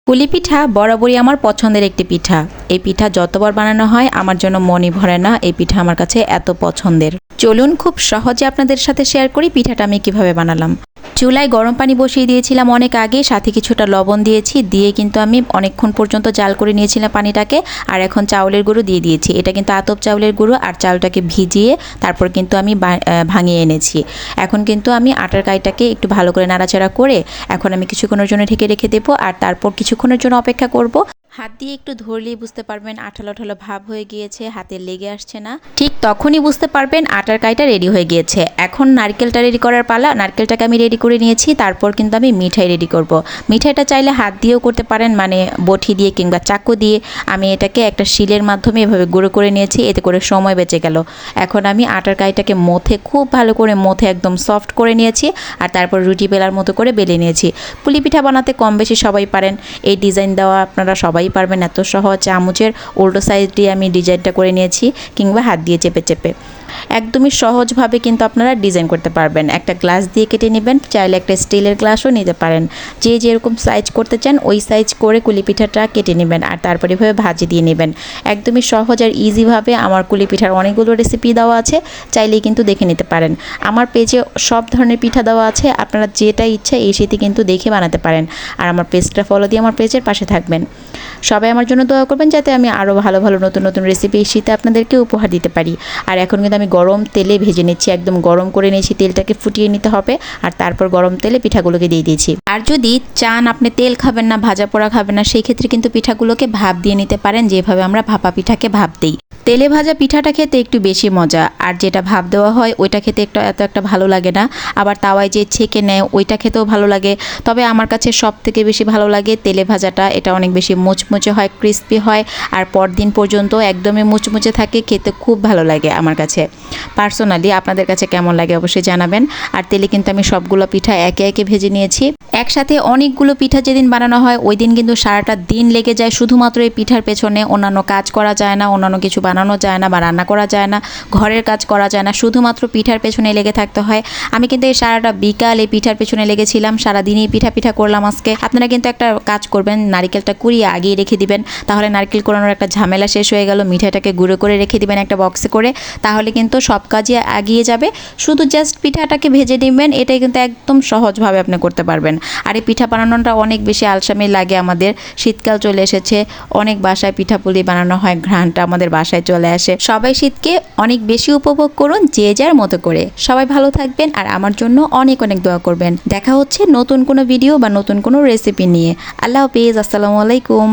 পুলি পিঠা বরাবরই আমার পছন্দের একটি পিঠা। এই পিঠা যতবার বানানো হয় আমার জন্য মনই ভরে না। এই পিঠা আমার কাছে এত পছন্দের। চলুন খুব সহজে আপনাদের সাথে শেয়ার করি পিঠাটা আমি কিভাবে বানালাম। চুলায় গরম পানি বসিয়ে দিয়েছিলাম অনেক আগে, সাথে কিছুটা লবণ দিয়েছি, দিয়ে কিন্তু আমি অনেকক্ষণ পর্যন্ত জাল করে নিয়েছিলাম পানিটাকে। আর এখন চাউলের গুঁড়ো দিয়ে দিয়েছি। এটা কিন্তু আতপ চাউলের গুঁড়ো, আর চালটাকে ভিজিয়ে তারপর কিন্তু আমি ভাঙিয়ে এনেছি। এখন কিন্তু আমি আটার কাইটাকে একটু ভালো করে নাড়াচাড়া করে এখন আমি কিছুক্ষণের জন্য ঢেকে রেখে দেবো, আর তারপর কিছুক্ষণের জন্য অপেক্ষা করব। হাত দিয়ে একটু ধরলেই বুঝতে পারবেন আঠালো আঠালো ভাব হয়ে গিয়েছে, হাতে লেগে আসছে না। ঠিক তখনই বুঝতে পারবেন আটার কাইটা রেডি হয়ে গিয়েছে। এখন নারকেলটা রেডি করার পালা। নারকেলটাকে আমি রেডি করে নিয়েছি, তারপর কিন্তু আমি মিঠাই রেডি করব। মিঠাইটা চাইলে হাত দিয়েও করতে পারেন, মানে বটি দিয়ে কিংবা চাকু দিয়ে। আমি এটাকে একটা শিলের মাধ্যমে এভাবে গুঁড়ো করে নিয়েছি, এতে করে সময় বেঁচে গেল। এখন আমি আটার কাইটাকে মথে খুব ভালো করে মথে একদম সফট করে নিয়েছি, আর তারপর রুটি বেলার মতো করে বেলে নিয়েছি। পুলি পিঠা বানাতে কম বেশি সবাই পারেন। এই ডিজাইন দেওয়া আপনারা সবাই পারবেন, এত সহজ। চামচের উল্টো সাইড দিয়ে আমি ডিজাইনটা করে নিয়েছি, কিংবা হাত দিয়ে চেপে চেপে একদমই সহজভাবে কিন্তু আপনারা ডিজাইন করতে পারবেন। একটা গ্লাস দিয়ে কেটে নেবেন, চাইলে একটা স্টিলের গ্লাসও নিতে পারেন। যে যেরকম সাইজ করতে চান ওই সাইজ করে কুলি পিঠাটা কেটে নেবেন, আর তারপরে এভাবে ভাজি দিয়ে নেবেন। একদমই সহজ আর ইজিভাবে আমার কুলি পিঠার অনেকগুলো রেসিপি দেওয়া আছে, চাইলেই কিন্তু দেখে নিতে পারেন। আমার পেজে সব ধরনের পিঠা দেওয়া আছে, আপনারা যেটা ইচ্ছা এই সেটি কিন্তু দেখে বানাতে পারেন। আর আমার পেজটা ফলো দিয়ে আমার পেজের পাশে থাকবেন। সবাই আমার জন্য দোয়া করবেন যাতে আমি আরও ভালো ভালো নতুন নতুন রেসিপি এই শীতে আপনাদেরকে উপহার দিতে পারি। আর এখন কিন্তু আমি গরম তেলে ভেজে নিচ্ছি, একদম গরম করে নিয়েছি। তেলটাকে ফুটিয়ে নিতে হবে, আর তারপর গরম তেলে পিঠাগুলোকে দিয়ে দিয়েছি। আর যদি চান আপনি তেল খাবেন না, ভাজা পোড়া খাবেন না, সেই ক্ষেত্রে কিন্তু পিঠাগুলোকে ভাপ দিয়ে নিতে পারেন, যেভাবে আমরা ভাপা পিঠাকে ভাপ দিই। তেলে ভাজা পিঠাটা খেতে একটু বেশি মজা, আর যেটা ভাপ দেওয়া হয় ওইটা খেতে এত একটা ভালো লাগে না। আবার তাওয়ায় যে ছেঁকে নেয় ওইটা খেতেও ভালো লাগে। তবে আমার কাছে সব থেকে বেশি ভালো লাগে তেলে ভাজাটা। এটা অনেক বেশি মুচমুচে হয়, ক্রিস্পি হয়, আর পরদিন পর্যন্ত একদমই মুচমুচে থাকে, খেতে খুব ভালো লাগে আমার কাছে। পার্সোনালি আপনাদের কাছে কেমন লাগে অবশ্যই জানাবেন। আর তেলে কিন্তু আমি সবগুলো পিঠা একে একে ভেজে নিয়েছি। একসাথে অনেকগুলো পিঠা যেদিন বানানো হয় ওই দিন কিন্তু সারাটা দিন লেগে যায় শুধুমাত্র এই পিঠার পেছনে। অন্যান্য কাজ করা যায় না, অন্যান্য কিছু বানানো যায় না বা রান্না করা যায় না, ঘরের কাজ করা যায় না, শুধুমাত্র পিঠার পেছনে লেগে থাকতে হয়। আমি কিন্তু এই সারাটা বিকাল এই পিঠার পেছনে লেগেছিলাম, সারাদিনই পিঠা করলাম আজকে। আপনারা কিন্তু একটা কাজ করবেন, নারকেলটা কুড়িয়ে আগিয়ে রেখে দিবেন, তাহলে নারকেল কোরানোর একটা ঝামেলা শেষ হয়ে গেল। মিঠাইটাকে গুঁড়ো করে রেখে দিবেন একটা বক্সে করে, তাহলে কিন্তু সব কাজই এগিয়ে যাবে। শুধু জাস্ট পিঠাটাকে ভেজে নেবেন, এটাই কিন্তু একদম সহজভাবে আপনি করতে পারবেন। আর এই পিঠা বানানোটা অনেক বেশি আলসামি লাগে আমাদের। শীতকাল চলে এসেছে, অনেক বাসায় পিঠাপুলি বানানো হয়, ঘ্রাণটা আমাদের বাসায় চলে আসে। সবাই শীতকে অনেক বেশি উপভোগ করুন যে যার মতো করে। সবাই ভালো থাকবেন, আর আমার জন্য অনেক অনেক দোয়া করবেন। দেখা হচ্ছে নতুন কোনো ভিডিও বা নতুন কোনো রেসিপি নিয়ে। আল্লাহ হাফেজ, আসসালামু আলাইকুম।